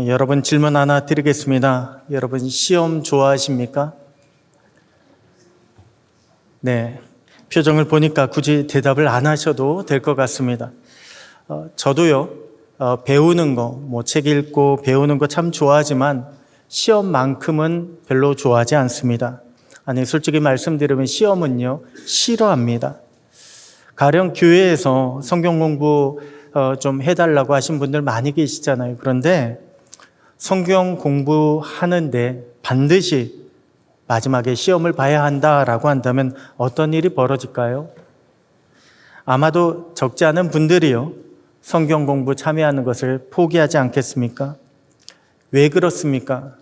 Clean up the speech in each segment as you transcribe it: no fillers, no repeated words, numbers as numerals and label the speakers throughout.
Speaker 1: 여러분 질문 하나 드리겠습니다. 여러분 시험 좋아하십니까? 네, 표정을 보니까 굳이 대답을 안 하셔도 될 것 같습니다. 저도요, 배우는 거, 책 읽고 배우는 거 참 좋아하지만 시험만큼은 별로 좋아하지 않습니다. 아니, 솔직히 말씀드리면 시험은요, 싫어합니다. 가령 교회에서 성경 공부 좀 해달라고 하신 분들 많이 계시잖아요. 그런데 성경 공부하는데 반드시 마지막에 시험을 봐야 한다라고 한다면 어떤 일이 벌어질까요? 아마도 적지 않은 분들이요, 성경 공부 참여하는 것을 포기하지 않겠습니까? 왜 그렇습니까?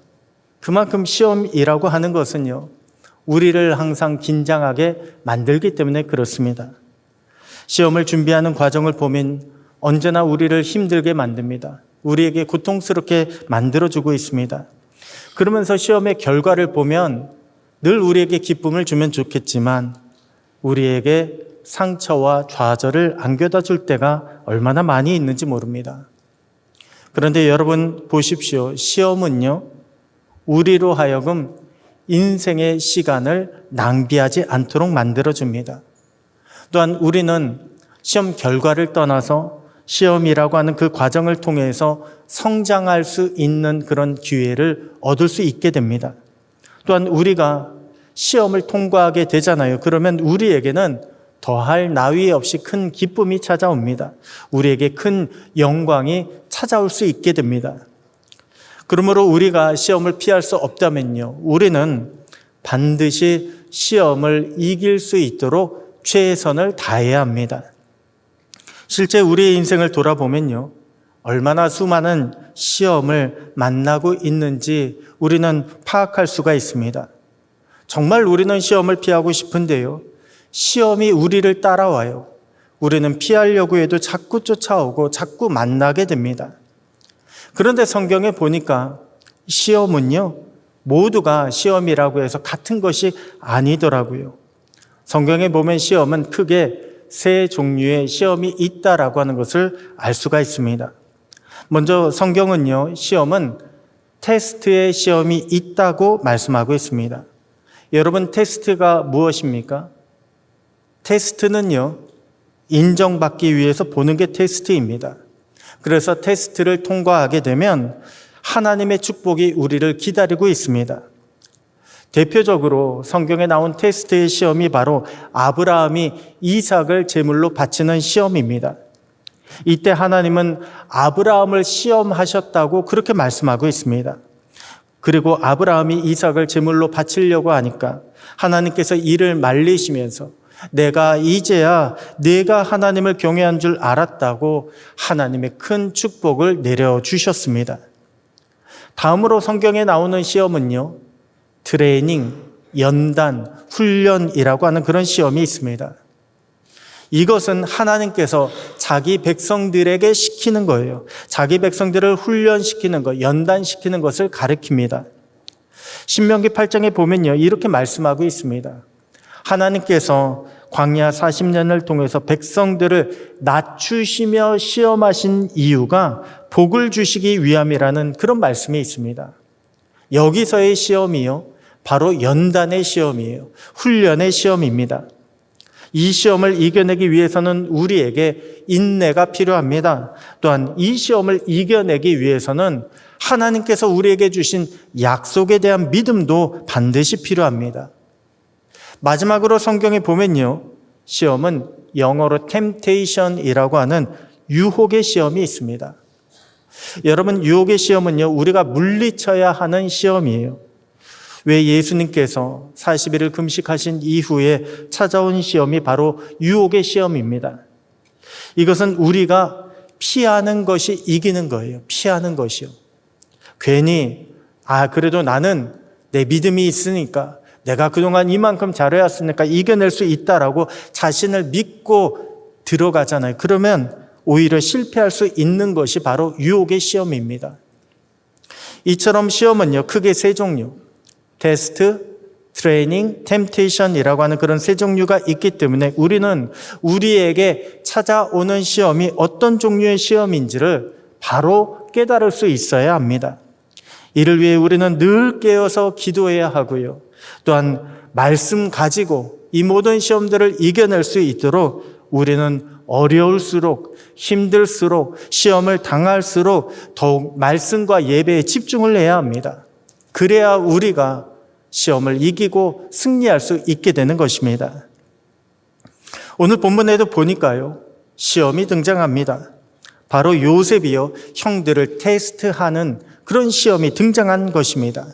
Speaker 1: 그만큼 시험이라고 하는 것은요, 우리를 항상 긴장하게 만들기 때문에 그렇습니다. 시험을 준비하는 과정을 보면 언제나 우리를 힘들게 만듭니다. 우리에게 고통스럽게 만들어주고 있습니다. 그러면서 시험의 결과를 보면 늘 우리에게 기쁨을 주면 좋겠지만 우리에게 상처와 좌절을 안겨다 줄 때가 얼마나 많이 있는지 모릅니다. 그런데 여러분 보십시오. 시험은요, 우리로 하여금 인생의 시간을 낭비하지 않도록 만들어줍니다. 또한 우리는 시험 결과를 떠나서 시험이라고 하는 그 과정을 통해서 성장할 수 있는 그런 기회를 얻을 수 있게 됩니다. 또한 우리가 시험을 통과하게 되잖아요. 그러면 우리에게는 더할 나위 없이 큰 기쁨이 찾아옵니다. 우리에게 큰 영광이 찾아올 수 있게 됩니다. 그러므로 우리가 시험을 피할 수 없다면요, 우리는 반드시 시험을 이길 수 있도록 최선을 다해야 합니다. 실제 우리의 인생을 돌아보면요, 얼마나 수많은 시험을 만나고 있는지 우리는 파악할 수가 있습니다. 정말 우리는 시험을 피하고 싶은데요, 시험이 우리를 따라와요. 우리는 피하려고 해도 자꾸 쫓아오고 자꾸 만나게 됩니다. 그런데 성경에 보니까 시험은요, 모두가 시험이라고 해서 같은 것이 아니더라고요. 성경에 보면 시험은 크게 세 종류의 시험이 있다라고 하는 것을 알 수가 있습니다. 먼저 성경은요, 시험은 테스트의 시험이 있다고 말씀하고 있습니다. 여러분, 테스트가 무엇입니까? 테스트는요, 인정받기 위해서 보는 게 테스트입니다. 그래서 테스트를 통과하게 되면 하나님의 축복이 우리를 기다리고 있습니다. 대표적으로 성경에 나온 테스트의 시험이 바로 아브라함이 이삭을 제물로 바치는 시험입니다. 이때 하나님은 아브라함을 시험하셨다고 그렇게 말씀하고 있습니다. 그리고 아브라함이 이삭을 제물로 바치려고 하니까 하나님께서 이를 말리시면서 내가 이제야 내가 하나님을 경외한 줄 알았다고 하나님의 큰 축복을 내려주셨습니다. 다음으로 성경에 나오는 시험은요, 트레이닝, 연단, 훈련이라고 하는 그런 시험이 있습니다. 이것은 하나님께서 자기 백성들에게 시키는 거예요. 자기 백성들을 훈련시키는 것, 연단시키는 것을 가리킵니다. 신명기 8장에 보면요, 이렇게 말씀하고 있습니다. 하나님께서 광야 40년을 통해서 백성들을 낮추시며 시험하신 이유가 복을 주시기 위함이라는 그런 말씀이 있습니다. 여기서의 시험이요, 바로 연단의 시험이에요. 훈련의 시험입니다. 이 시험을 이겨내기 위해서는 우리에게 인내가 필요합니다. 또한 이 시험을 이겨내기 위해서는 하나님께서 우리에게 주신 약속에 대한 믿음도 반드시 필요합니다. 마지막으로 성경에 보면요, 시험은 영어로 temptation이라고 하는 유혹의 시험이 있습니다. 여러분, 유혹의 시험은요, 우리가 물리쳐야 하는 시험이에요. 왜 예수님께서 40일을 금식하신 이후에 찾아온 시험이 바로 유혹의 시험입니다. 이것은 우리가 피하는 것이 이기는 거예요. 피하는 것이요. 괜히 그래도 나는 내 믿음이 있으니까, 내가 그동안 이만큼 잘해왔으니까 이겨낼 수 있다라고 자신을 믿고 들어가잖아요. 그러면 오히려 실패할 수 있는 것이 바로 유혹의 시험입니다. 이처럼 시험은요, 크게 세 종류, 테스트, 트레이닝, 템테이션이라고 하는 그런 세 종류가 있기 때문에 우리는 우리에게 찾아오는 시험이 어떤 종류의 시험인지를 바로 깨달을 수 있어야 합니다. 이를 위해 우리는 늘 깨어서 기도해야 하고요. 또한 말씀 가지고 이 모든 시험들을 이겨낼 수 있도록 우리는 어려울수록 힘들수록 시험을 당할수록 더욱 말씀과 예배에 집중을 해야 합니다. 그래야 우리가 시험을 이기고 승리할 수 있게 되는 것입니다. 오늘 본문에도 보니까요, 시험이 등장합니다. 바로 요셉이요, 형들을 테스트하는 그런 시험이 등장한 것입니다.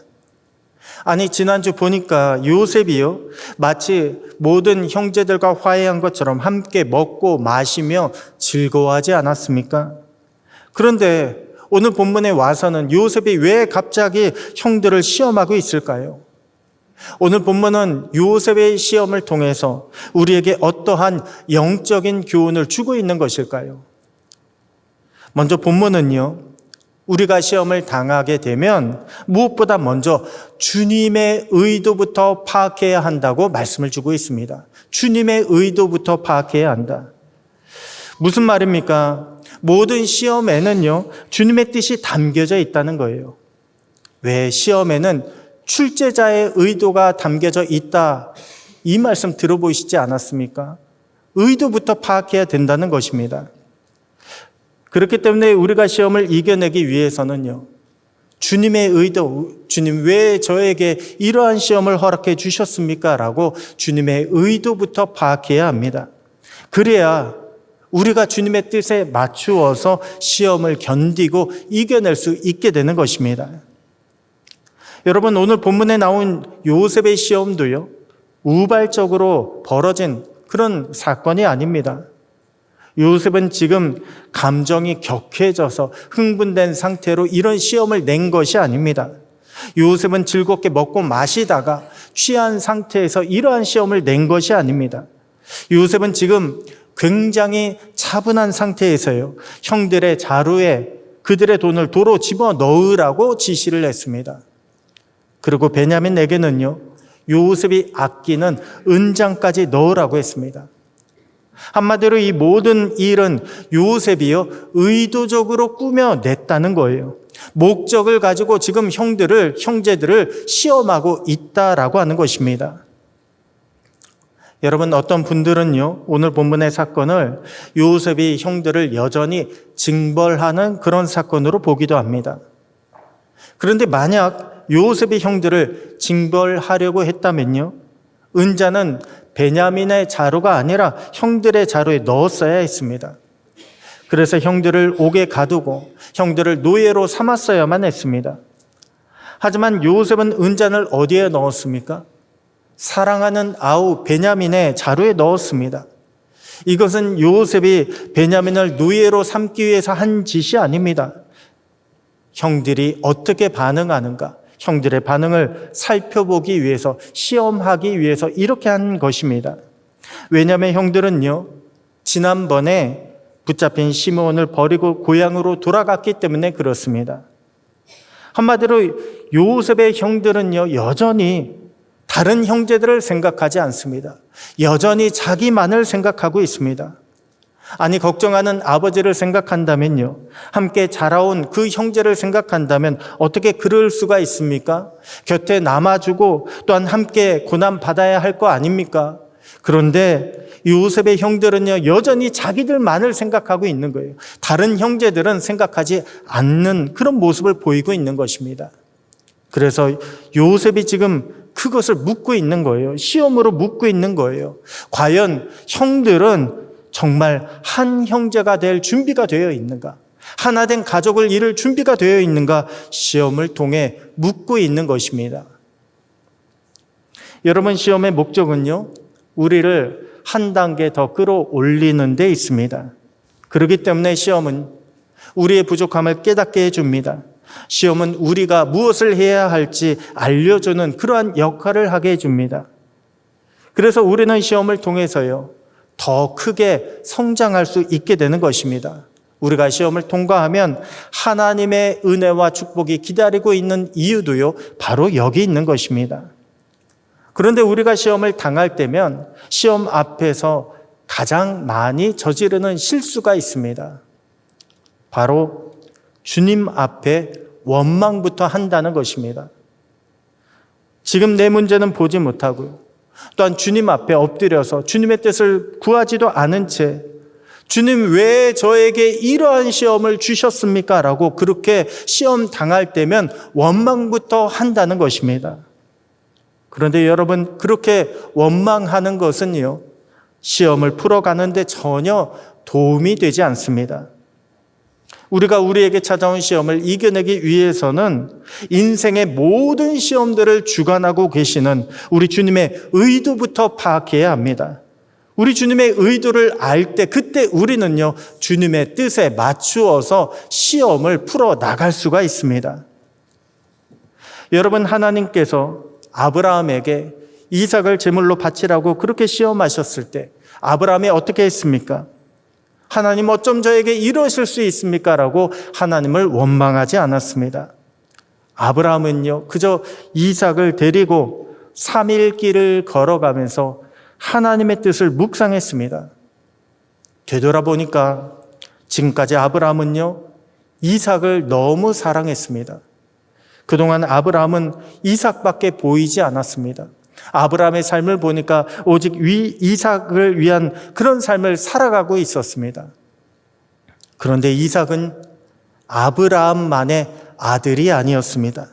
Speaker 1: 아니, 지난주 보니까 요셉이요, 마치 모든 형제들과 화해한 것처럼 함께 먹고 마시며 즐거워하지 않았습니까? 그런데 오늘 본문에 와서는 요셉이 왜 갑자기 형들을 시험하고 있을까요? 오늘 본문은 요셉의 시험을 통해서 우리에게 어떠한 영적인 교훈을 주고 있는 것일까요? 먼저 본문은요, 우리가 시험을 당하게 되면 무엇보다 먼저 주님의 의도부터 파악해야 한다고 말씀을 주고 있습니다. 주님의 의도부터 파악해야 한다. 무슨 말입니까? 모든 시험에는요, 주님의 뜻이 담겨져 있다는 거예요. 왜 시험에는 출제자의 의도가 담겨져 있다, 이 말씀 들어보시지 않았습니까? 의도부터 파악해야 된다는 것입니다. 그렇기 때문에 우리가 시험을 이겨내기 위해서는요, 주님의 의도, 주님 왜 저에게 이러한 시험을 허락해 주셨습니까? 라고 주님의 의도부터 파악해야 합니다. 그래야 우리가 주님의 뜻에 맞추어서 시험을 견디고 이겨낼 수 있게 되는 것입니다. 여러분, 오늘 본문에 나온 요셉의 시험도요, 우발적으로 벌어진 그런 사건이 아닙니다. 요셉은 지금 감정이 격해져서 흥분된 상태로 이런 시험을 낸 것이 아닙니다. 요셉은 즐겁게 먹고 마시다가 취한 상태에서 이러한 시험을 낸 것이 아닙니다. 요셉은 지금 굉장히 차분한 상태에서요, 형들의 자루에 그들의 돈을 도로 집어 넣으라고 지시를 했습니다. 그리고 베냐민에게는요, 요셉이 아끼는 은장까지 넣으라고 했습니다. 한마디로 이 모든 일은 요셉이요, 의도적으로 꾸며냈다는 거예요. 목적을 가지고 지금 형제들을 시험하고 있다라고 하는 것입니다. 여러분, 어떤 분들은요, 오늘 본문의 사건을 요셉이 형들을 여전히 징벌하는 그런 사건으로 보기도 합니다. 그런데 만약 요셉이 형들을 징벌하려고 했다면요, 은자는 베냐민의 자루가 아니라 형들의 자루에 넣었어야 했습니다. 그래서 형들을 옥에 가두고 형들을 노예로 삼았어야만 했습니다. 하지만 요셉은 은잔을 어디에 넣었습니까? 사랑하는 아우 베냐민의 자루에 넣었습니다. 이것은 요셉이 베냐민을 노예로 삼기 위해서 한 짓이 아닙니다. 형들이 어떻게 반응하는가, 형들의 반응을 살펴보기 위해서, 시험하기 위해서 이렇게 한 것입니다. 왜냐하면 형들은요, 지난번에 붙잡힌 시므온을 버리고 고향으로 돌아갔기 때문에 그렇습니다. 한마디로 요셉의 형들은요, 여전히 다른 형제들을 생각하지 않습니다. 여전히 자기만을 생각하고 있습니다. 아니, 걱정하는 아버지를 생각한다면요, 함께 자라온 그 형제를 생각한다면 어떻게 그럴 수가 있습니까? 곁에 남아주고 또한 함께 고난 받아야 할 거 아닙니까? 그런데 요셉의 형들은요, 여전히 자기들만을 생각하고 있는 거예요. 다른 형제들은 생각하지 않는 그런 모습을 보이고 있는 것입니다. 그래서 요셉이 지금 그것을 묻고 있는 거예요. 시험으로 묻고 있는 거예요. 과연 형들은 정말 한 형제가 될 준비가 되어 있는가? 하나 된 가족을 이룰 준비가 되어 있는가? 시험을 통해 묻고 있는 것입니다. 여러분, 시험의 목적은요, 우리를 한 단계 더 끌어올리는 데 있습니다. 그렇기 때문에 시험은 우리의 부족함을 깨닫게 해줍니다. 시험은 우리가 무엇을 해야 할지 알려주는 그러한 역할을 하게 해줍니다. 그래서 우리는 시험을 통해서요, 더 크게 성장할 수 있게 되는 것입니다. 우리가 시험을 통과하면 하나님의 은혜와 축복이 기다리고 있는 이유도요, 바로 여기 있는 것입니다. 그런데 우리가 시험을 당할 때면 시험 앞에서 가장 많이 저지르는 실수가 있습니다. 바로 주님 앞에 원망부터 한다는 것입니다. 지금 내 문제는 보지 못하고요. 또한 주님 앞에 엎드려서 주님의 뜻을 구하지도 않은 채 주님 왜 저에게 이러한 시험을 주셨습니까? 라고 그렇게 시험 당할 때면 원망부터 한다는 것입니다. 그런데 여러분, 그렇게 원망하는 것은요, 시험을 풀어가는데 전혀 도움이 되지 않습니다. 우리가 우리에게 찾아온 시험을 이겨내기 위해서는 인생의 모든 시험들을 주관하고 계시는 우리 주님의 의도부터 파악해야 합니다. 우리 주님의 의도를 알 때 그때 우리는요, 주님의 뜻에 맞추어서 시험을 풀어 나갈 수가 있습니다. 여러분, 하나님께서 아브라함에게 이삭을 제물로 바치라고 그렇게 시험하셨을 때 아브라함이 어떻게 했습니까? 하나님 어쩜 저에게 이러실 수 있습니까? 라고 하나님을 원망하지 않았습니다. 아브라함은요, 그저 이삭을 데리고 3일 길을 걸어가면서 하나님의 뜻을 묵상했습니다. 되돌아보니까 지금까지 아브라함은요, 이삭을 너무 사랑했습니다. 그동안 아브라함은 이삭밖에 보이지 않았습니다. 아브라함의 삶을 보니까 오직 이삭을 위한 그런 삶을 살아가고 있었습니다. 그런데 이삭은 아브라함만의 아들이 아니었습니다.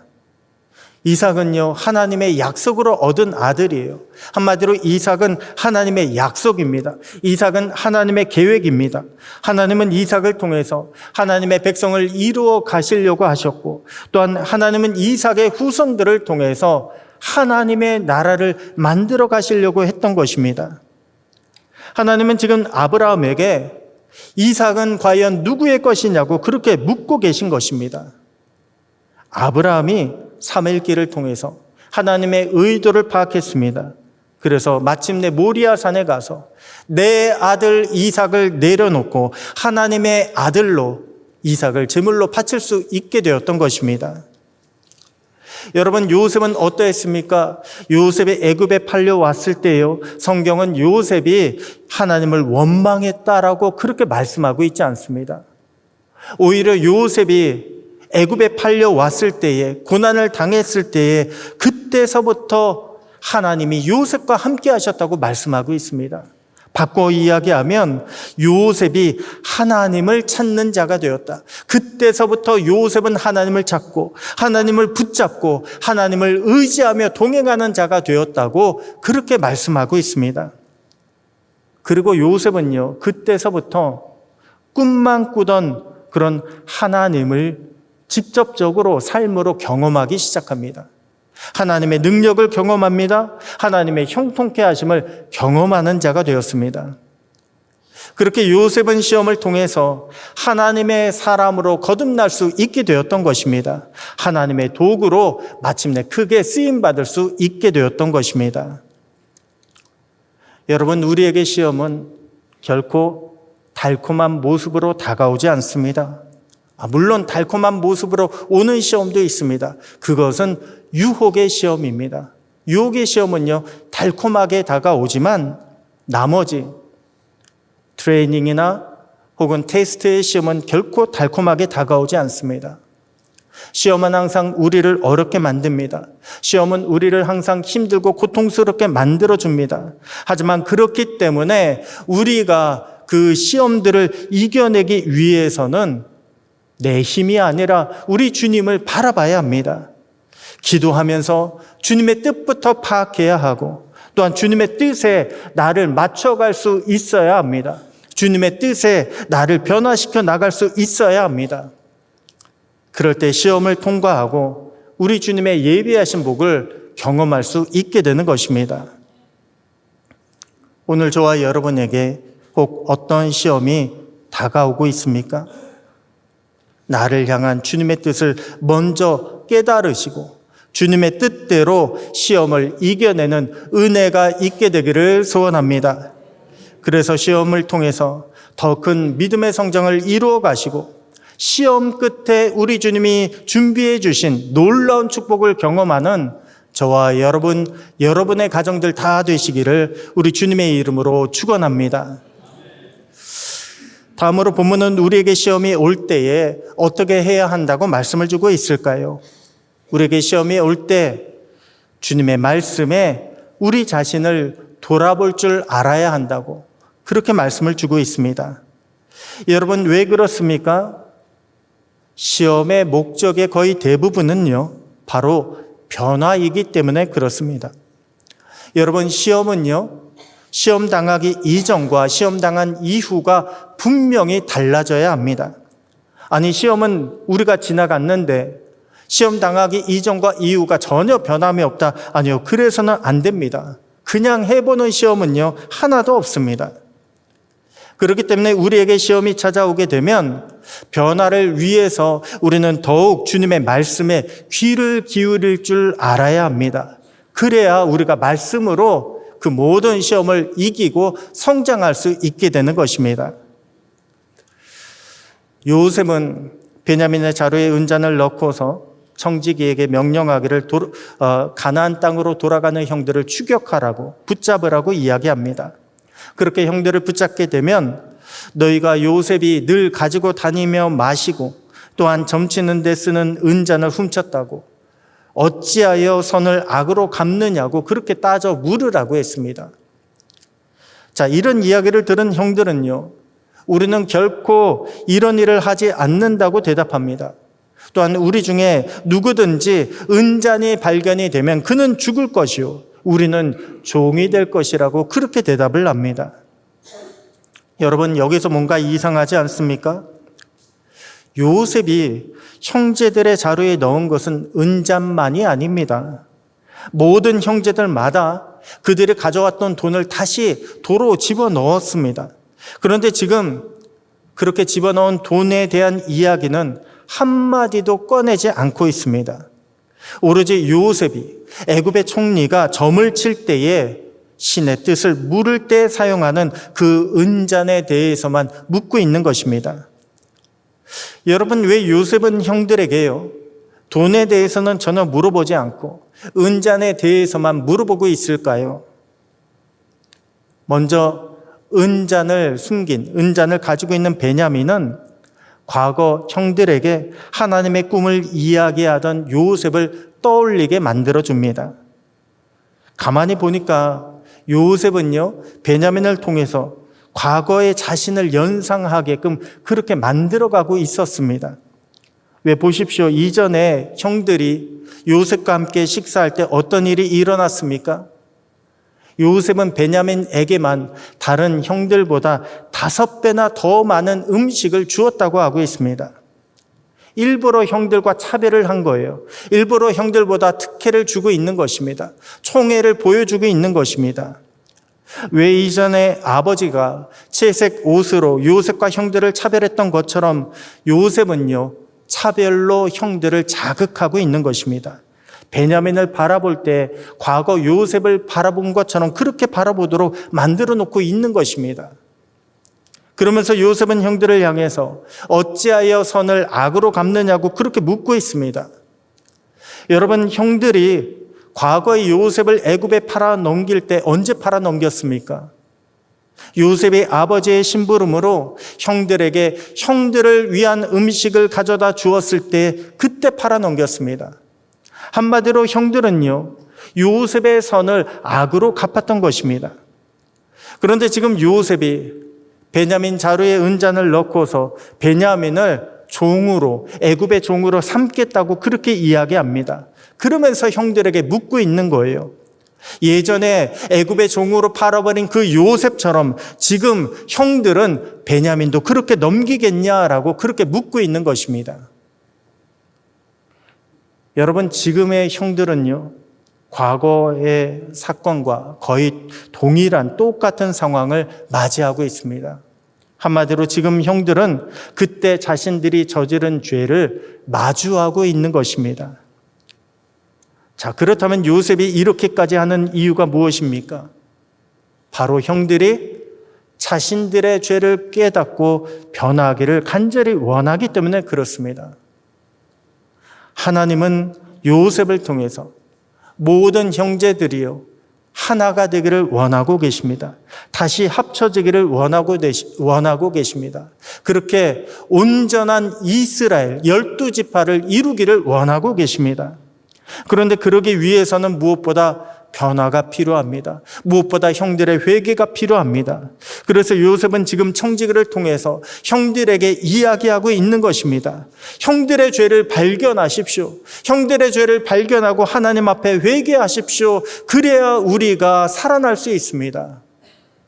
Speaker 1: 이삭은요, 하나님의 약속으로 얻은 아들이에요. 한마디로 이삭은 하나님의 약속입니다. 이삭은 하나님의 계획입니다. 하나님은 이삭을 통해서 하나님의 백성을 이루어 가시려고 하셨고, 또한 하나님은 이삭의 후손들을 통해서 하나님의 나라를 만들어 가시려고 했던 것입니다. 하나님은 지금 아브라함에게 이삭은 과연 누구의 것이냐고 그렇게 묻고 계신 것입니다. 아브라함이 3일 길을 통해서 하나님의 의도를 파악했습니다. 그래서 마침내 모리아 산에 가서 내 아들 이삭을 내려놓고 하나님의 아들로 이삭을 제물로 바칠 수 있게 되었던 것입니다. 여러분, 요셉은 어떠했습니까? 요셉이 애굽에 팔려왔을 때요, 성경은 요셉이 하나님을 원망했다라고 그렇게 말씀하고 있지 않습니다. 오히려 요셉이 애굽에 팔려왔을 때에, 고난을 당했을 때에 그때서부터 하나님이 요셉과 함께 하셨다고 말씀하고 있습니다. 바꿔 이야기하면 요셉이 하나님을 찾는 자가 되었다. 그때서부터 요셉은 하나님을 찾고 하나님을 붙잡고 하나님을 의지하며 동행하는 자가 되었다고 그렇게 말씀하고 있습니다. 그리고 요셉은요, 그때서부터 꿈만 꾸던 그런 하나님을 직접적으로 삶으로 경험하기 시작합니다. 하나님의 능력을 경험합니다. 하나님의 형통케 하심을 경험하는 자가 되었습니다. 그렇게 요셉은 시험을 통해서 하나님의 사람으로 거듭날 수 있게 되었던 것입니다. 하나님의 도구로 마침내 크게 쓰임받을 수 있게 되었던 것입니다. 여러분, 우리에게 시험은 결코 달콤한 모습으로 다가오지 않습니다. 물론 달콤한 모습으로 오는 시험도 있습니다. 그것은 유혹의 시험입니다. 유혹의 시험은요, 달콤하게 다가오지만 나머지 트레이닝이나 혹은 테스트의 시험은 결코 달콤하게 다가오지 않습니다. 시험은 항상 우리를 어렵게 만듭니다. 시험은 우리를 항상 힘들고 고통스럽게 만들어줍니다. 하지만 그렇기 때문에 우리가 그 시험들을 이겨내기 위해서는 내 힘이 아니라 우리 주님을 바라봐야 합니다. 기도하면서 주님의 뜻부터 파악해야 하고, 또한 주님의 뜻에 나를 맞춰갈 수 있어야 합니다. 주님의 뜻에 나를 변화시켜 나갈 수 있어야 합니다. 그럴 때 시험을 통과하고 우리 주님의 예비하신 복을 경험할 수 있게 되는 것입니다. 오늘 저와 여러분에게 혹 어떤 시험이 다가오고 있습니까? 나를 향한 주님의 뜻을 먼저 깨달으시고 주님의 뜻대로 시험을 이겨내는 은혜가 있게 되기를 소원합니다. 그래서 시험을 통해서 더 큰 믿음의 성장을 이루어 가시고 시험 끝에 우리 주님이 준비해 주신 놀라운 축복을 경험하는 저와 여러분, 여러분의 가정들 다 되시기를 우리 주님의 이름으로 축원합니다. 다음으로 본문은 우리에게 시험이 올 때에 어떻게 해야 한다고 말씀을 주고 있을까요? 우리에게 시험이 올 때 주님의 말씀에 우리 자신을 돌아볼 줄 알아야 한다고 그렇게 말씀을 주고 있습니다. 여러분, 왜 그렇습니까? 시험의 목적의 거의 대부분은요, 바로 변화이기 때문에 그렇습니다. 여러분, 시험은요, 시험 당하기 이전과 시험 당한 이후가 분명히 달라져야 합니다. 아니, 시험은 우리가 지나갔는데 시험 당하기 이전과 이후가 전혀 변함이 없다. 아니요, 그래서는 안 됩니다. 그냥 해보는 시험은요, 하나도 없습니다. 그렇기 때문에 우리에게 시험이 찾아오게 되면 변화를 위해서 우리는 더욱 주님의 말씀에 귀를 기울일 줄 알아야 합니다. 그래야 우리가 말씀으로 그 모든 시험을 이기고 성장할 수 있게 되는 것입니다. 요셉은 베냐민의 자루에 은잔을 넣고서 청지기에게 명령하기를 가나안 땅으로 돌아가는 형들을 추격하라고, 붙잡으라고 이야기합니다. 그렇게 형들을 붙잡게 되면 너희가 요셉이 늘 가지고 다니며 마시고 또한 점치는 데 쓰는 은잔을 훔쳤다고 어찌하여 선을 악으로 갚느냐고 그렇게 따져 물으라고 했습니다. 자, 이런 이야기를 들은 형들은요, 우리는 결코 이런 일을 하지 않는다고 대답합니다. 또한 우리 중에 누구든지 은잔이 발견이 되면 그는 죽을 것이요 우리는 종이 될 것이라고 그렇게 대답을 합니다. 여러분, 여기서 뭔가 이상하지 않습니까? 요셉이 형제들의 자루에 넣은 것은 은잔만이 아닙니다. 모든 형제들마다 그들이 가져왔던 돈을 다시 도로 집어넣었습니다. 그런데 지금 그렇게 집어넣은 돈에 대한 이야기는 한마디도 꺼내지 않고 있습니다. 오로지 요셉이 애굽의 총리가 점을 칠 때에 신의 뜻을 물을 때 사용하는 그 은잔에 대해서만 묻고 있는 것입니다. 여러분, 왜 요셉은 형들에게요, 돈에 대해서는 전혀 물어보지 않고 은잔에 대해서만 물어보고 있을까요? 먼저 은잔을 가지고 있는 베냐민은 과거 형들에게 하나님의 꿈을 이야기하던 요셉을 떠올리게 만들어줍니다. 가만히 보니까 요셉은요, 베냐민을 통해서 과거의 자신을 연상하게끔 그렇게 만들어가고 있었습니다. 왜 보십시오. 이전에 형들이 요셉과 함께 식사할 때 어떤 일이 일어났습니까? 요셉은 베냐민에게만 다른 형들보다 5배나 더 많은 음식을 주었다고 하고 있습니다. 일부러 형들과 차별을 한 거예요. 일부러 형들보다 특혜를 주고 있는 것입니다. 총애를 보여주고 있는 것입니다. 왜 이전에 아버지가 채색 옷으로 요셉과 형들을 차별했던 것처럼 요셉은요, 차별로 형들을 자극하고 있는 것입니다. 베냐민을 바라볼 때 과거 요셉을 바라본 것처럼 그렇게 바라보도록 만들어 놓고 있는 것입니다. 그러면서 요셉은 형들을 향해서 어찌하여 선을 악으로 갚느냐고 그렇게 묻고 있습니다. 여러분, 형들이 과거의 요셉을 애굽에 팔아 넘길 때 언제 팔아 넘겼습니까? 요셉의 아버지의 심부름으로 형들에게 형들을 위한 음식을 가져다 주었을 때 그때 팔아 넘겼습니다. 한마디로 형들은요, 요셉의 선을 악으로 갚았던 것입니다. 그런데 지금 요셉이 베냐민 자루에 은잔을 넣고서 베냐민을 종으로, 애굽의 종으로 삼겠다고 그렇게 이야기합니다. 그러면서 형들에게 묻고 있는 거예요. 예전에 애굽의 종으로 팔아버린 그 요셉처럼 지금 형들은 베냐민도 그렇게 넘기겠냐라고 그렇게 묻고 있는 것입니다. 여러분, 지금의 형들은요, 과거의 사건과 거의 동일한 똑같은 상황을 맞이하고 있습니다. 한마디로 지금 형들은 그때 자신들이 저지른 죄를 마주하고 있는 것입니다. 자, 그렇다면 요셉이 이렇게까지 하는 이유가 무엇입니까? 바로 형들이 자신들의 죄를 깨닫고 변화하기를 간절히 원하기 때문에 그렇습니다. 하나님은 요셉을 통해서 모든 형제들이요, 하나가 되기를 원하고 계십니다. 다시 합쳐지기를 원하고 계십니다. 그렇게 온전한 이스라엘 12지파를 이루기를 원하고 계십니다. 그런데 그러기 위해서는 무엇보다 변화가 필요합니다. 무엇보다 형들의 회개가 필요합니다. 그래서 요셉은 지금 청지기를 통해서 형들에게 이야기하고 있는 것입니다. 형들의 죄를 발견하십시오. 형들의 죄를 발견하고 하나님 앞에 회개하십시오. 그래야 우리가 살아날 수 있습니다.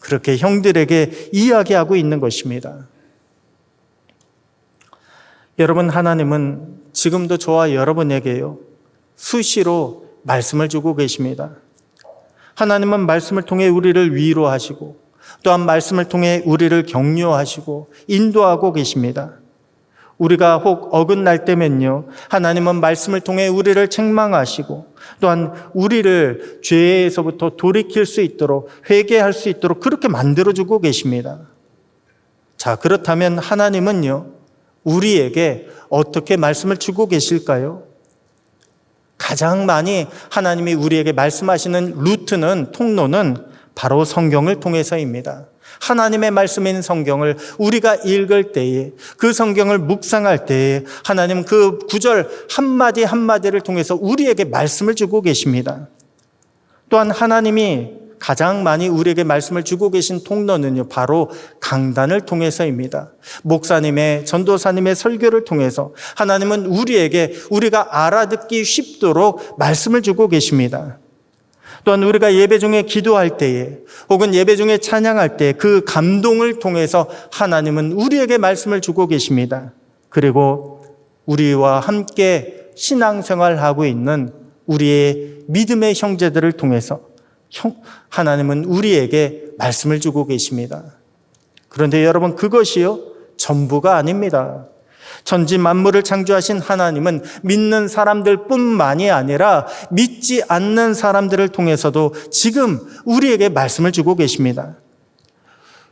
Speaker 1: 그렇게 형들에게 이야기하고 있는 것입니다. 여러분, 하나님은 지금도 저와 여러분에게요, 수시로 말씀을 주고 계십니다. 하나님은 말씀을 통해 우리를 위로하시고 또한 말씀을 통해 우리를 격려하시고 인도하고 계십니다. 우리가 혹 어긋날 때면요, 하나님은 말씀을 통해 우리를 책망하시고 또한 우리를 죄에서부터 돌이킬 수 있도록, 회개할 수 있도록 그렇게 만들어주고 계십니다. 자, 그렇다면 하나님은요, 우리에게 어떻게 말씀을 주고 계실까요? 가장 많이 하나님이 우리에게 말씀하시는 루트는, 통로는 바로 성경을 통해서입니다. 하나님의 말씀인 성경을 우리가 읽을 때에, 그 성경을 묵상할 때에 하나님 그 구절 한마디 한마디를 통해서 우리에게 말씀을 주고 계십니다. 또한 하나님이 가장 많이 우리에게 말씀을 주고 계신 통로는요, 바로 강단을 통해서입니다. 목사님의, 전도사님의 설교를 통해서 하나님은 우리에게 우리가 알아듣기 쉽도록 말씀을 주고 계십니다. 또한 우리가 예배 중에 기도할 때에 혹은 예배 중에 찬양할 때 그 감동을 통해서 하나님은 우리에게 말씀을 주고 계십니다. 그리고 우리와 함께 신앙생활하고 있는 우리의 믿음의 형제들을 통해서 하나님은 우리에게 말씀을 주고 계십니다. 그런데 여러분, 그것이요, 전부가 아닙니다. 천지 만물을 창조하신 하나님은 믿는 사람들뿐만이 아니라 믿지 않는 사람들을 통해서도 지금 우리에게 말씀을 주고 계십니다.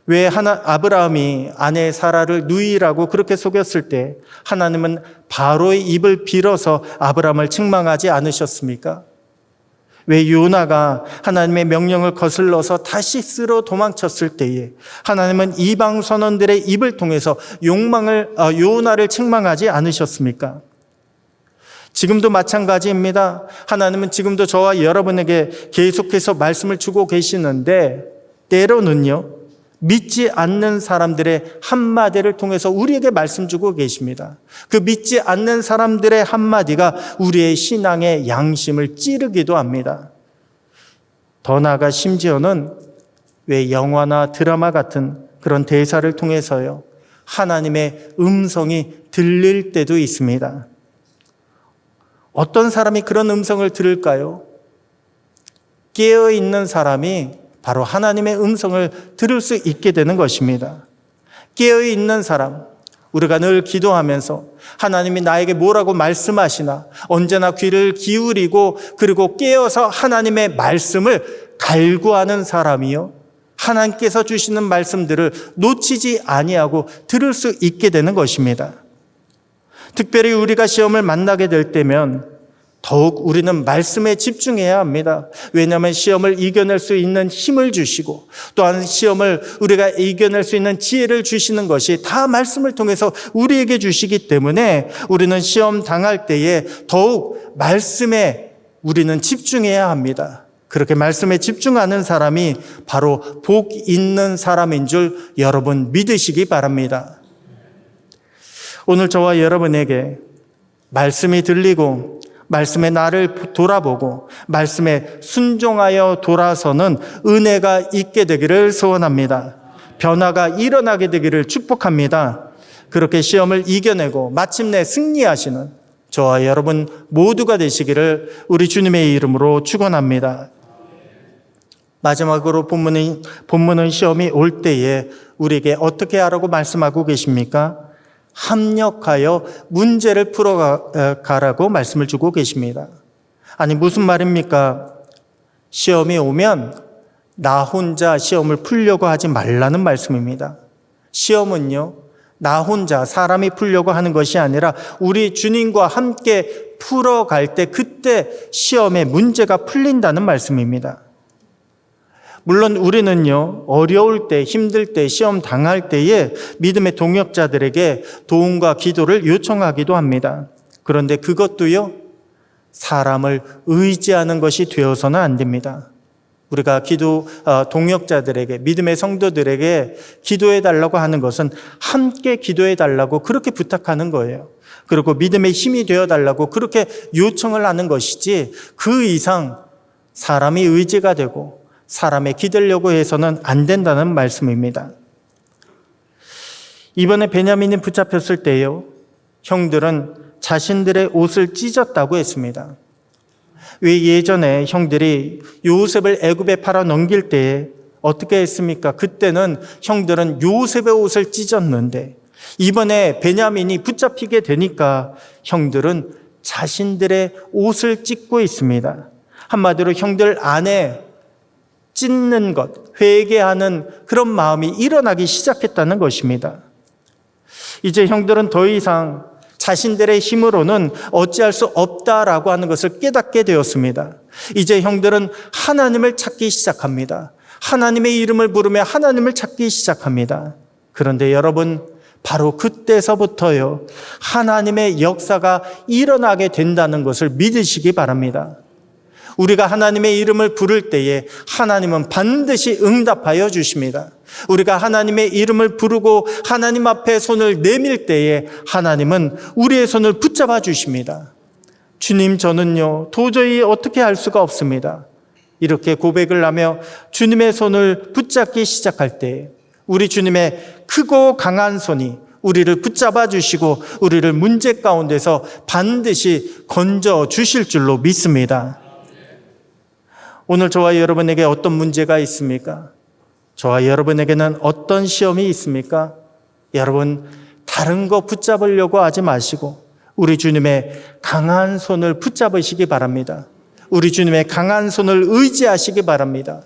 Speaker 1: 왜 아브라함이 아내 사라를 누이라고 그렇게 속였을 때 하나님은 바로의 입을 빌어서 아브라함을 책망하지 않으셨습니까? 왜 요나가 하나님의 명령을 거슬러서 다시스로 도망쳤을 때에 하나님은 이방 선원들의 입을 통해서 요나를 책망하지 않으셨습니까? 지금도 마찬가지입니다. 하나님은 지금도 저와 여러분에게 계속해서 말씀을 주고 계시는데, 때로는요, 믿지 않는 사람들의 한마디를 통해서 우리에게 말씀 주고 계십니다. 그 믿지 않는 사람들의 한마디가 우리의 신앙의 양심을 찌르기도 합니다. 더 나아가 심지어는 왜 영화나 드라마 같은 그런 대사를 통해서요, 하나님의 음성이 들릴 때도 있습니다. 어떤 사람이 그런 음성을 들을까요? 깨어있는 사람이 바로 하나님의 음성을 들을 수 있게 되는 것입니다. 깨어있는 사람, 우리가 늘 기도하면서 하나님이 나에게 뭐라고 말씀하시나 언제나 귀를 기울이고 그리고 깨어서 하나님의 말씀을 갈구하는 사람이요, 하나님께서 주시는 말씀들을 놓치지 아니하고 들을 수 있게 되는 것입니다. 특별히 우리가 시험을 만나게 될 때면 더욱 우리는 말씀에 집중해야 합니다. 왜냐하면 시험을 이겨낼 수 있는 힘을 주시고 또한 시험을 우리가 이겨낼 수 있는 지혜를 주시는 것이 다 말씀을 통해서 우리에게 주시기 때문에 우리는 시험 당할 때에 더욱 말씀에 우리는 집중해야 합니다. 그렇게 말씀에 집중하는 사람이 바로 복 있는 사람인 줄 여러분 믿으시기 바랍니다. 오늘 저와 여러분에게 말씀이 들리고 말씀에 나를 돌아보고 말씀에 순종하여 돌아서는 은혜가 있게 되기를 소원합니다. 변화가 일어나게 되기를 축복합니다. 그렇게 시험을 이겨내고 마침내 승리하시는 저와 여러분 모두가 되시기를 우리 주님의 이름으로 축원합니다. 마지막으로 본문은 시험이 올 때에 우리에게 어떻게 하라고 말씀하고 계십니까? 합력하여 문제를 풀어가라고 말씀을 주고 계십니다. 아니, 무슨 말입니까? 시험이 오면 나 혼자 시험을 풀려고 하지 말라는 말씀입니다. 시험은요, 나 혼자 사람이 풀려고 하는 것이 아니라 우리 주님과 함께 풀어갈 때 그때 시험의 문제가 풀린다는 말씀입니다. 물론 우리는요, 어려울 때, 힘들 때, 시험 당할 때에 믿음의 동역자들에게 도움과 기도를 요청하기도 합니다. 그런데 그것도요, 사람을 의지하는 것이 되어서는 안 됩니다. 우리가 동역자들에게, 믿음의 성도들에게 기도해 달라고 하는 것은 함께 기도해 달라고 그렇게 부탁하는 거예요. 그리고 믿음의 힘이 되어 달라고 그렇게 요청을 하는 것이지, 그 이상 사람이 의지가 되고 사람에 기대려고 해서는 안 된다는 말씀입니다. 이번에 베냐민이 붙잡혔을 때요, 형들은 자신들의 옷을 찢었다고 했습니다. 왜 예전에 형들이 요셉을 애굽에 팔아 넘길 때에 어떻게 했습니까? 그때는 형들은 요셉의 옷을 찢었는데 이번에 베냐민이 붙잡히게 되니까 형들은 자신들의 옷을 찢고 있습니다. 한마디로 형들 안에 찢는 것, 회개하는 그런 마음이 일어나기 시작했다는 것입니다. 이제 형들은 더 이상 자신들의 힘으로는 어찌할 수 없다라고 하는 것을 깨닫게 되었습니다. 이제 형들은 하나님을 찾기 시작합니다. 하나님의 이름을 부르며 하나님을 찾기 시작합니다. 그런데 여러분, 바로 그때서부터요, 하나님의 역사가 일어나게 된다는 것을 믿으시기 바랍니다. 우리가 하나님의 이름을 부를 때에 하나님은 반드시 응답하여 주십니다. 우리가 하나님의 이름을 부르고 하나님 앞에 손을 내밀 때에 하나님은 우리의 손을 붙잡아 주십니다. 주님, 저는요, 도저히 어떻게 할 수가 없습니다. 이렇게 고백을 하며 주님의 손을 붙잡기 시작할 때 우리 주님의 크고 강한 손이 우리를 붙잡아 주시고 우리를 문제 가운데서 반드시 건져 주실 줄로 믿습니다. 오늘 저와 여러분에게 어떤 문제가 있습니까? 저와 여러분에게는 어떤 시험이 있습니까? 여러분, 다른 거 붙잡으려고 하지 마시고 우리 주님의 강한 손을 붙잡으시기 바랍니다. 우리 주님의 강한 손을 의지하시기 바랍니다.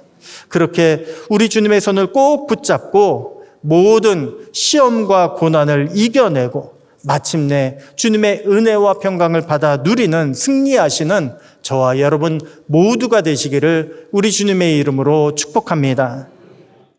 Speaker 1: 그렇게 우리 주님의 손을 꼭 붙잡고 모든 시험과 고난을 이겨내고 마침내 주님의 은혜와 평강을 받아 누리는 승리하시는 저와 여러분 모두가 되시기를 우리 주님의 이름으로 축복합니다.